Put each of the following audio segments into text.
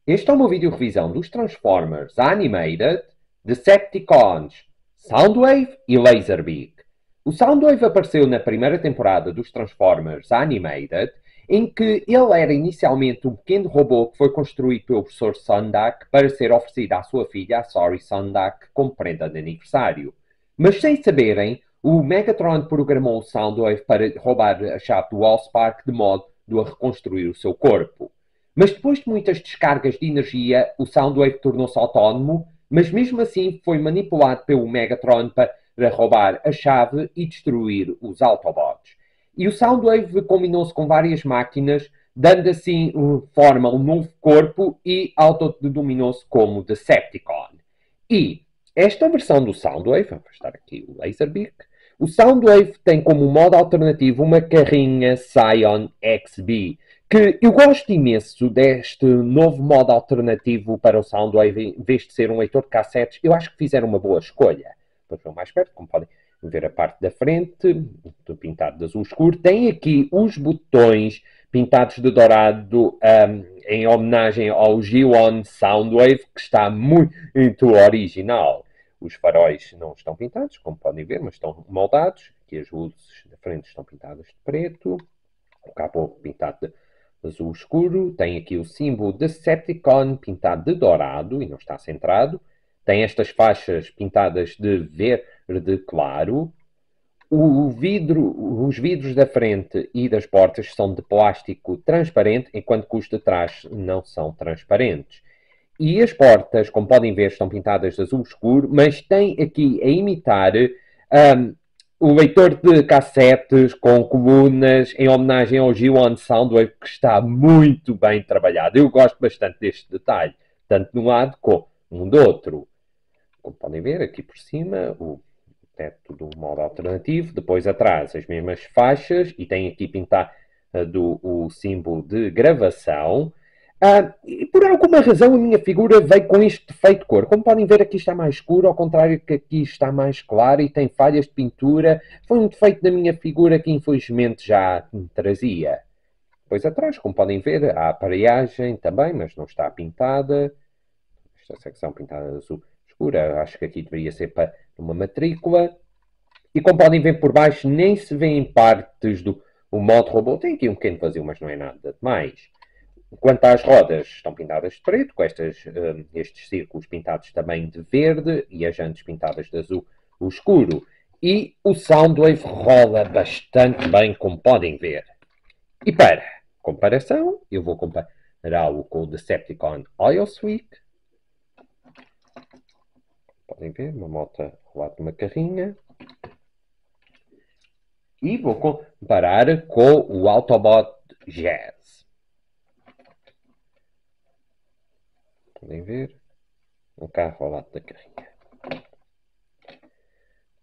Este é uma vídeo-revisão dos Transformers Animated, Decepticons, Soundwave e Laserbeak. O Soundwave apareceu na primeira temporada dos Transformers Animated, em que ele era inicialmente um pequeno robô que foi construído pelo professor Sondak para ser oferecido à sua filha, a Sorry Sondak, como prenda de aniversário. Mas sem saberem, o Megatron programou o Soundwave para roubar a chave do Allspark de modo a reconstruir o seu corpo. Mas depois de muitas descargas de energia, o Soundwave tornou-se autónomo, mas mesmo assim foi manipulado pelo Megatron para roubar a chave e destruir os Autobots. E o Soundwave combinou-se com várias máquinas, dando assim forma a um novo corpo e autodenominou-se como Decepticon. E esta versão do Soundwave, vou estar aqui o Laserbeak, o Soundwave tem como modo alternativo uma carrinha Scion XB, que eu gosto imenso deste novo modo alternativo para o Soundwave, em vez de ser um leitor de cassetes, eu acho que fizeram uma boa escolha. Depois vou mais perto, como podem ver a parte da frente, pintado de azul escuro. Tem aqui os botões pintados de dourado em homenagem ao G1 Soundwave, que está muito original. Os faróis não estão pintados, como podem ver, mas estão moldados. Aqui as luzes da frente estão pintadas de preto. O capô pintado de azul escuro. Tem aqui o símbolo Decepticon pintado de dourado e não está centrado. Tem estas faixas pintadas de verde claro. Os vidros da frente e das portas são de plástico transparente, enquanto que os de trás não são transparentes. E as portas, como podem ver, estão pintadas de azul escuro, mas tem aqui a imitar o leitor de cassetes com colunas em homenagem ao G1 Soundwave, que está muito bem trabalhado. Eu gosto bastante deste detalhe, tanto de um lado como do outro. Como podem ver, aqui por cima, o teto do modo alternativo. Depois atrás, as mesmas faixas. E tem aqui pintado o símbolo de gravação. E por alguma razão a minha figura veio com este defeito de cor. Como podem ver, aqui está mais escuro, ao contrário que aqui está mais claro e tem falhas de pintura. Foi um defeito da minha figura que infelizmente já trazia. Depois atrás, como podem ver, há a aparelhagem também, mas não está pintada. Esta secção pintada de azul escura, acho que aqui deveria ser para uma matrícula. E como podem ver por baixo, nem se vêem partes do modo robô. Tem aqui um pequeno vazio, mas não é nada demais. Quanto às rodas, estão pintadas de preto, com estes círculos pintados também de verde e as jantes pintadas de azul escuro. E o Soundwave rola bastante bem, como podem ver. E para comparação, eu vou compará-lo com o Decepticon Oil Sweep. Podem ver, uma moto rolada numa carrinha. E vou comparar com o Autobot Jazz. Podem ver, um carro ao lado da carrinha.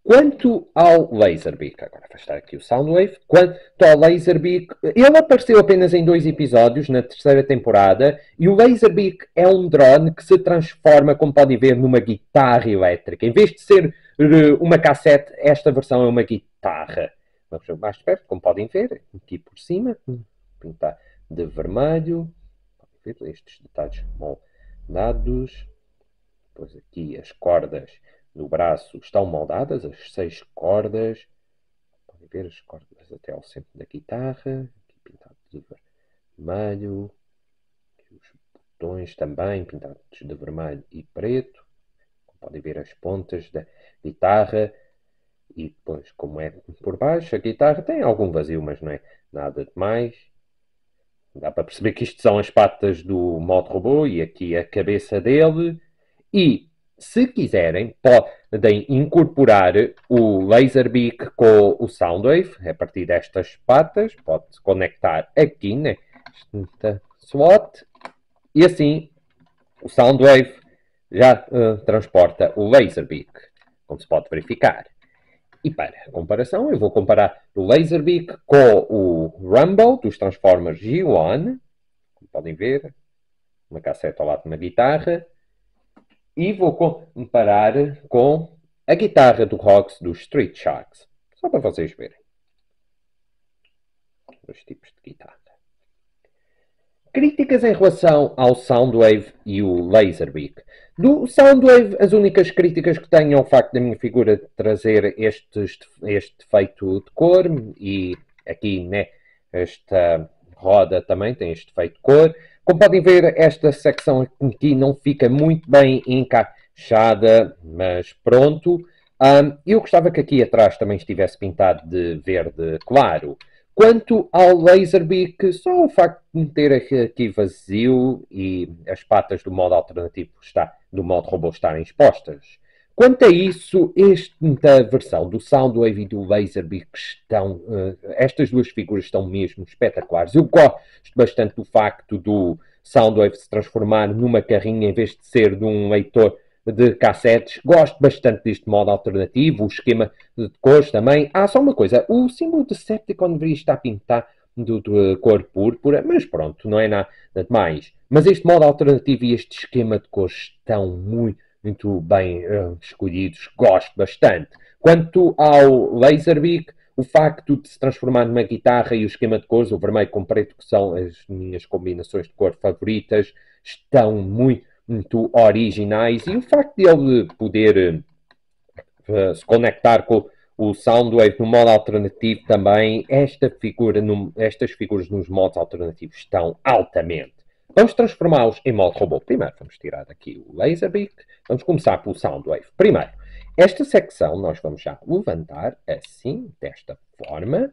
Quanto ao Laserbeak, agora vai estar aqui o Soundwave. Quanto ao Laserbeak, ele apareceu apenas em 2 episódios na terceira temporada. E o Laserbeak é um drone que se transforma, como podem ver, numa guitarra elétrica. Em vez de ser uma cassete, esta versão é uma guitarra. Vamos mais perto, como podem ver, aqui por cima, pintar de vermelho. Podem ver estes detalhes moldados. Depois aqui as cordas do braço estão moldadas, as 6 cordas. Podem ver as cordas até ao centro da guitarra. Aqui pintado de vermelho. Aqui os botões também pintados de vermelho e preto. Como podem ver as pontas da guitarra. E depois, como é por baixo, a guitarra tem algum vazio, mas não é nada demais. Dá para perceber que isto são as patas do modo robô e aqui a cabeça dele. E, se quiserem, podem incorporar o Laserbeak com o Soundwave a partir destas patas. Pode-se conectar aqui nesta slot. E assim, o Soundwave já transporta o Laserbeak, como se pode verificar. E para comparação, eu vou comparar o Laserbeak com o Rumble dos Transformers G1. Como podem ver, uma cassete ao lado de uma guitarra. E vou comparar com a guitarra do Rox dos Street Sharks. Só para vocês verem. Dois tipos de guitarra. Críticas em relação ao Soundwave e o Laserbeak. Do Soundwave, as únicas críticas que tenho é o facto da minha figura trazer este efeito de cor e aqui, né, esta roda também tem este efeito de cor. Como podem ver, esta secção aqui não fica muito bem encaixada, mas pronto. Eu gostava que aqui atrás também estivesse pintado de verde claro. Quanto ao Laserbeak, só o facto de meter aqui vazio e as patas do modo alternativo do modo robô estarem expostas. Quanto a isso, esta versão do Soundwave e do Laserbeak estas duas figuras estão mesmo espetaculares. Eu gosto bastante do facto do Soundwave se transformar numa carrinha em vez de ser de um leitor de cassetes. Gosto bastante deste modo alternativo, o esquema de cores também. Só uma coisa, o símbolo de Decepticon deveria estar pintado de cor púrpura, mas pronto, não é nada demais. Mas este modo alternativo e este esquema de cores estão muito bem escolhidos, gosto bastante. Quanto ao Laserbeak, o facto de se transformar numa guitarra e o esquema de cores, o vermelho com preto, que são as minhas combinações de cor favoritas, estão muito originais, e o facto de ele poder se conectar com o Soundwave no modo alternativo também, estas figuras nos modos alternativos estão altamente. Vamos transformá-los em modo robô. Primeiro vamos tirar aqui o Laserbeak, vamos começar pelo Soundwave. Primeiro, esta secção nós vamos já levantar assim, desta forma.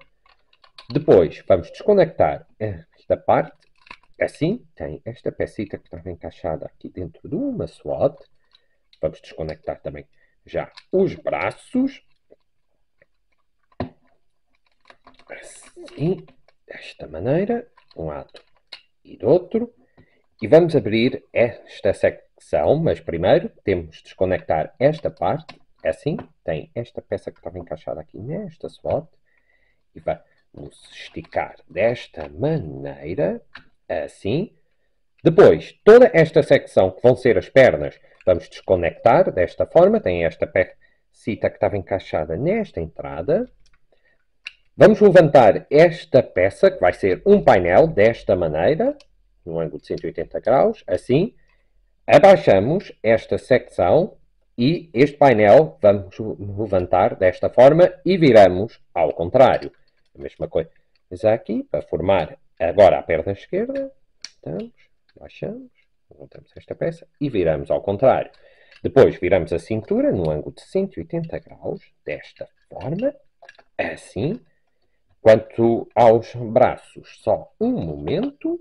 Depois vamos desconectar esta parte. Assim, tem esta pecita que estava encaixada aqui dentro de uma slot. Vamos desconectar também já os braços. Assim, desta maneira, de um lado e do outro. E vamos abrir esta secção, mas primeiro temos de desconectar esta parte. Assim, tem esta peça que estava encaixada aqui nesta slot. E vamos esticar desta maneira. Assim. Depois, toda esta secção que vão ser as pernas, vamos desconectar desta forma. Tem esta pecita que estava encaixada nesta entrada. Vamos levantar esta peça, que vai ser um painel, desta maneira, num ângulo de 180 graus, assim. Abaixamos esta secção e este painel vamos levantar desta forma e viramos ao contrário. A mesma coisa aqui, para formar agora a perna esquerda. Baixamos, levantamos esta peça e viramos ao contrário. Depois viramos a cintura num ângulo de 180 graus, desta forma, assim. Quanto aos braços, só um momento.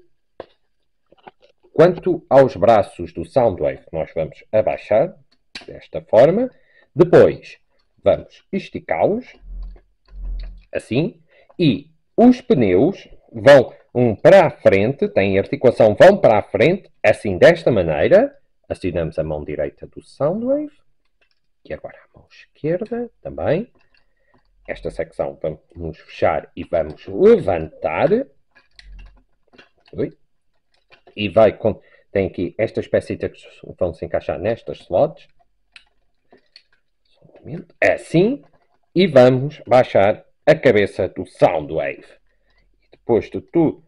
Quanto aos braços do Soundwave, nós vamos abaixar desta forma. Depois vamos esticá-los, assim. E os pneus vão para a frente, têm articulação, vão para a frente, assim, desta maneira. Acionamos a mão direita do Soundwave. E agora a mão esquerda também. Esta secção vamos fechar e vamos levantar. E tem aqui estas peças que vão se encaixar nestas slots. Assim. E vamos baixar a cabeça do Soundwave. Depois de tudo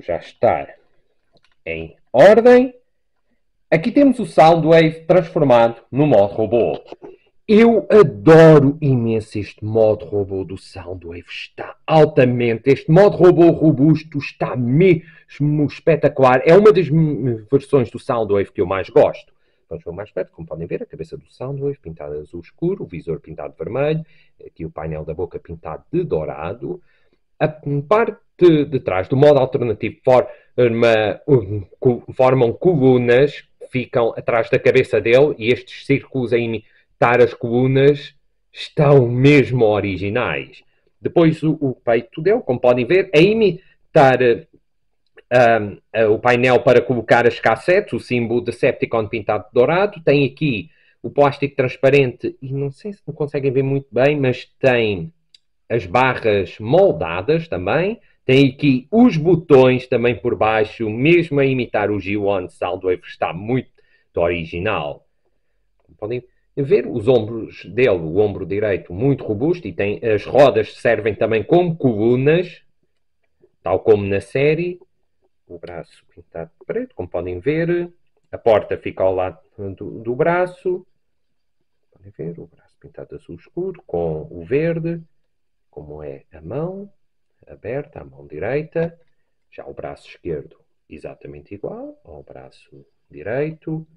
já estar em ordem, aqui temos o Soundwave transformado no modo robô. Eu adoro imenso este modo robô do Soundwave. Está altamente. Este modo robô robusto está mesmo espetacular. É uma das versões do Soundwave que eu mais gosto. Vamos ver mais perto. Como podem ver, a cabeça do Soundwave pintada azul escuro, o visor pintado de vermelho, aqui o painel da boca pintado de dourado. A parte de trás do modo alternativo formam colunas que ficam atrás da cabeça dele, e estes círculos a imitar as colunas estão mesmo originais. Depois o peito dele, como podem ver, a imitar o painel para colocar as cassetes, o símbolo de Decepticon pintado de dourado. Tem aqui o plástico transparente, e não sei se conseguem ver muito bem, mas tem as barras moldadas também. Tem aqui os botões também por baixo, mesmo a imitar o G1 Soundwave, está muito original. Podem ver os ombros dele, o ombro direito muito robusto, e tem as rodas que servem também como colunas, tal como na série. o braço pintado de preto, como podem ver. A porta fica ao lado do braço. Podem ver o braço pintado de azul escuro com o verde, como é a mão aberta, a mão direita. Já o braço esquerdo exatamente igual ao braço direito.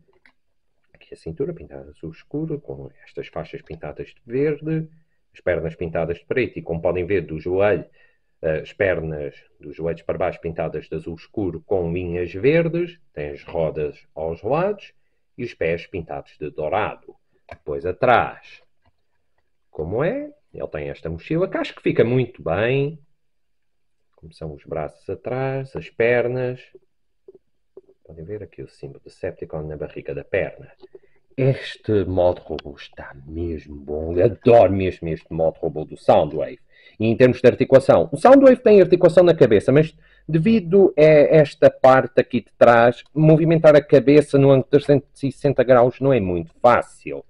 Aqui a cintura pintada de azul escuro, com estas faixas pintadas de verde, as pernas pintadas de preto e, como podem ver, do joelho, as pernas dos joelhos para baixo pintadas de azul escuro com linhas verdes, tem as rodas aos lados e os pés pintados de dourado. Depois atrás, como é, ele tem esta mochila que acho que fica muito bem, como são os braços atrás, as pernas. Podem ver aqui o símbolo de Decepticon na barriga da perna. Este modo robô está mesmo bom. Eu adoro mesmo este modo robô do Soundwave. E em termos de articulação, o Soundwave tem articulação na cabeça, mas devido a esta parte aqui de trás, movimentar a cabeça no ângulo de 360 graus não é muito fácil.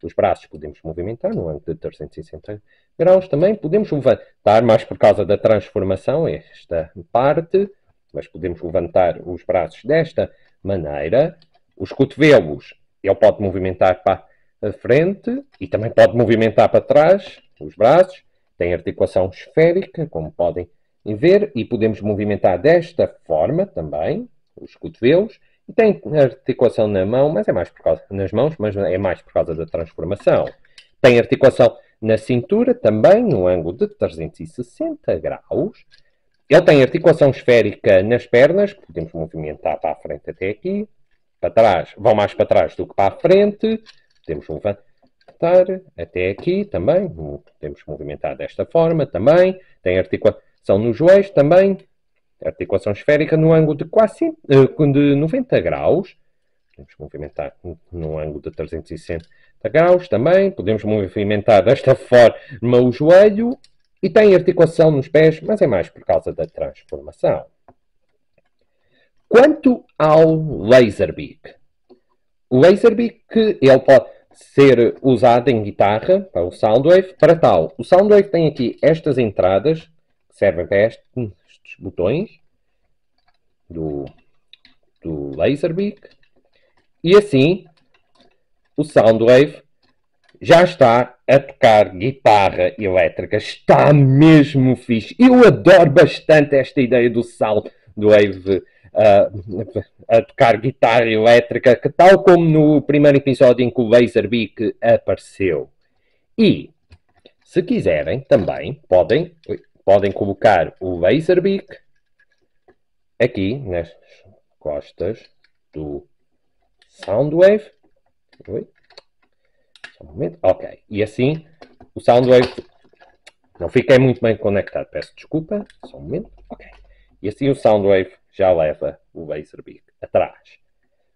Os braços podemos movimentar no ângulo de 360 graus também. Podemos levantar, mais por causa da transformação, esta parte. Mas podemos levantar os braços desta maneira. Os cotovelos, ele pode movimentar para a frente e também pode movimentar para trás os braços. Tem articulação esférica, como podem ver, e podemos movimentar desta forma também os cotovelos. E tem articulação na mão, mas é mais por causa nas mãos, mas é mais por causa da transformação. Tem articulação na cintura também, no ângulo de 360 graus. Ele tem articulação esférica nas pernas, podemos movimentar para a frente até aqui, para trás, vão mais para trás do que para a frente, podemos levantar até aqui também, podemos movimentar desta forma também, tem articulação nos joelhos também, articulação esférica no ângulo de quase de 90 graus, podemos movimentar no ângulo de 360 graus também, podemos movimentar desta forma o joelho, e tem articulação nos pés, mas é mais por causa da transformação. Quanto ao Laserbeak. O Laserbeak ele pode ser usado em guitarra, para o Soundwave, para tal. O Soundwave tem aqui estas entradas, que servem para estes botões do Laserbeak. E assim, o Soundwave já está a tocar guitarra elétrica. Está mesmo fixe. Eu adoro bastante esta ideia do Soundwave a tocar guitarra elétrica, que tal como no primeiro episódio em que o Laserbeak apareceu. E, se quiserem, também podem colocar o Laserbeak aqui nas costas do Soundwave. Só um momento. Ok. E assim, o Soundwave não fiquei muito bem conectado. Peço desculpa. Só um momento. Ok. E assim o Soundwave já leva o Laserbeak atrás.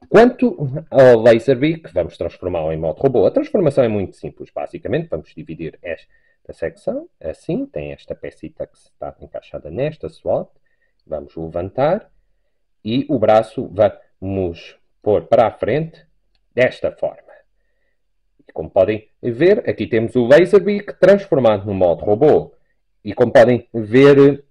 Quanto ao Laserbeak, vamos transformá-lo em modo robô. A transformação é muito simples. Basicamente, vamos dividir esta secção. Assim, tem esta pecita que está encaixada nesta slot. Vamos levantar. E o braço vamos pôr para a frente desta forma. Como podem ver, aqui temos o Laserbeak transformado no modo robô. E como podem ver,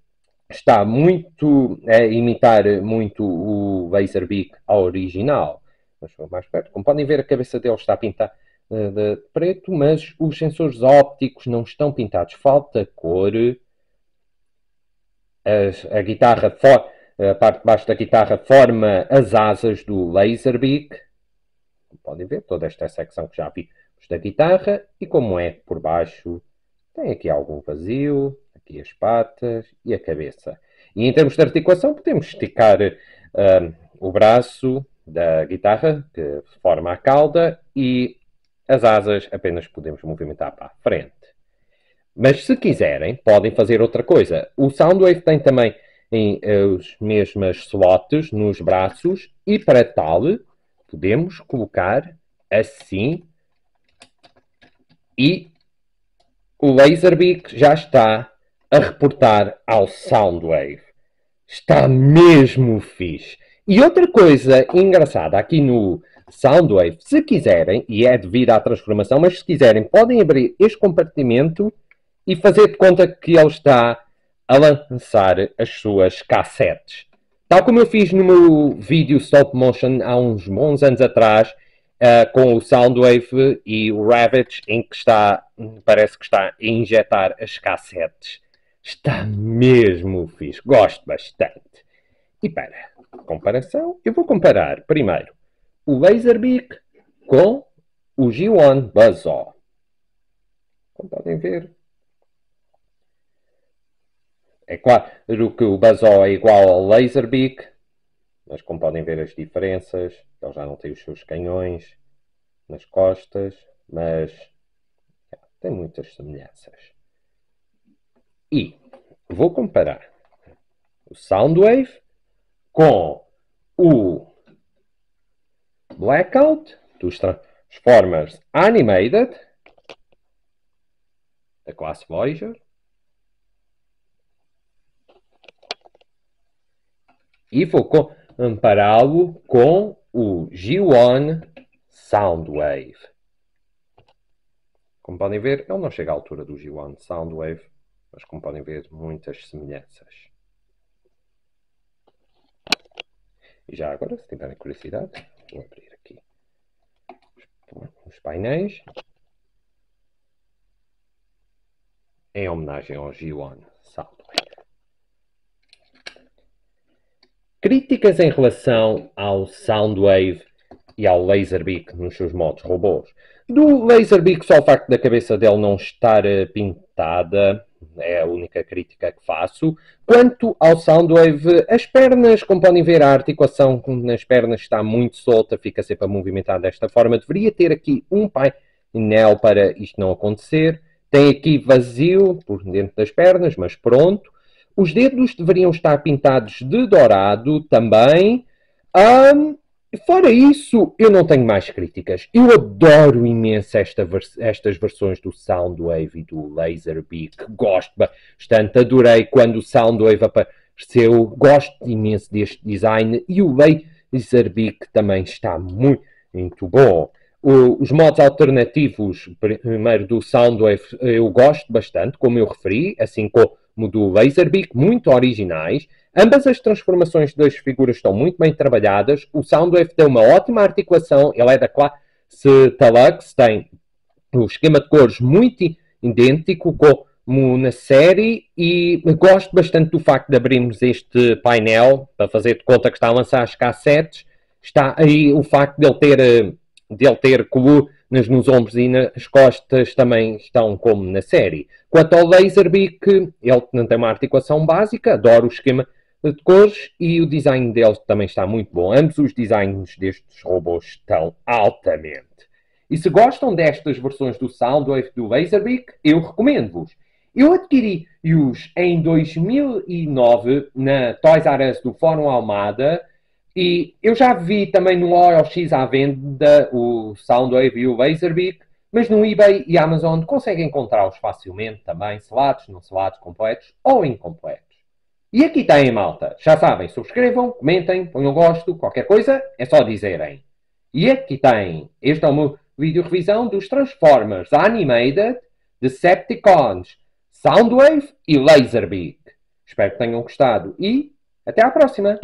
está muito a imitar muito o Laserbeak ao original. Mas mais perto, como podem ver, a cabeça dele está pintada de preto, mas os sensores ópticos não estão pintados. Falta cor. A guitarra, a parte de baixo da guitarra forma as asas do Laserbeak. Como podem ver, toda esta secção que já vi da guitarra, e como é por baixo, tem aqui algum vazio, aqui as patas e a cabeça. E em termos de articulação, podemos esticar o braço da guitarra, que forma a cauda, e as asas apenas podemos movimentar para a frente. Mas se quiserem, podem fazer outra coisa. O Soundwave tem também as mesmas slots nos braços, e para tal, podemos colocar assim. E o Laserbeak já está a reportar ao Soundwave. Está mesmo fixe. E outra coisa engraçada aqui no Soundwave, se quiserem, e é devido à transformação, mas se quiserem, podem abrir este compartimento e fazer de conta que ele está a lançar as suas cassetes. Tal como eu fiz no meu vídeo stop motion há uns bons anos atrás, com o Soundwave e o Ravage, em que parece que está a injetar as cassetes. Está mesmo fixe, gosto bastante. E para comparação, eu vou comparar primeiro o Laserbeak com o G1 Buzzsaw. Como podem ver, é claro que o Buzzsaw é igual ao Laserbeak, mas como podem ver as diferenças, ele já não tem os seus canhões nas costas, mas tem muitas semelhanças. E vou comparar o Soundwave com o Blackout dos Transformers Animated da classe Voyager e vou compará-lo com o G1 Soundwave. Como podem ver, ele não chega à altura do G1 Soundwave, mas como podem ver, muitas semelhanças. E já agora, se tiverem curiosidade, vou abrir aqui os painéis em homenagem ao G1 Soundwave. Críticas em relação ao Soundwave e ao Laserbeak nos seus modos robôs. Do Laserbeak, só o facto da cabeça dele não estar pintada é a única crítica que faço. Quanto ao Soundwave, as pernas, como podem ver, a articulação nas pernas está muito solta, fica sempre a movimentar desta forma. Deveria ter aqui um painel para isto não acontecer. Tem aqui vazio por dentro das pernas, mas pronto. Os dedos deveriam estar pintados de dourado também. Fora isso, eu não tenho mais críticas. Eu adoro imenso estas versões do Soundwave e do Laserbeak. Gosto bastante. Adorei quando o Soundwave apareceu. Gosto imenso deste design. E o Laserbeak também está muito bom. Os modos alternativos, primeiro do Soundwave, eu gosto bastante, como eu referi, assim como do Laserbeak, muito originais. Ambas as transformações das figuras estão muito bem trabalhadas. O Soundwave tem uma ótima articulação, ele é da classe Deluxe, tem um esquema de cores muito idêntico como na série e gosto bastante do facto de abrirmos este painel para fazer de conta que está a lançar as cassetes. Está aí o facto de ele ter colunas nos ombros e nas costas também estão como na série. Quanto ao Laserbeak, ele não tem uma articulação básica, adoro o esquema de cores e o design deles também está muito bom. Ambos os designs destes robôs estão altamente. E se gostam destas versões do Soundwave e do Laserbeak, eu recomendo-vos. Eu adquiri-os em 2009 na Toys R Us do Fórum Almada e eu já vi também no OLX à venda o Soundwave e o Laserbeak, mas no eBay e Amazon conseguem encontrá-los facilmente também, selados, não selados, completos ou incompletos. E aqui tem, malta. Já sabem, subscrevam, comentem, ponham gosto, qualquer coisa, é só dizerem. E aqui tem. Este é o meu vídeo revisão dos Transformers Animated, Decepticons, Soundwave e Laserbeak. Espero que tenham gostado e até à próxima!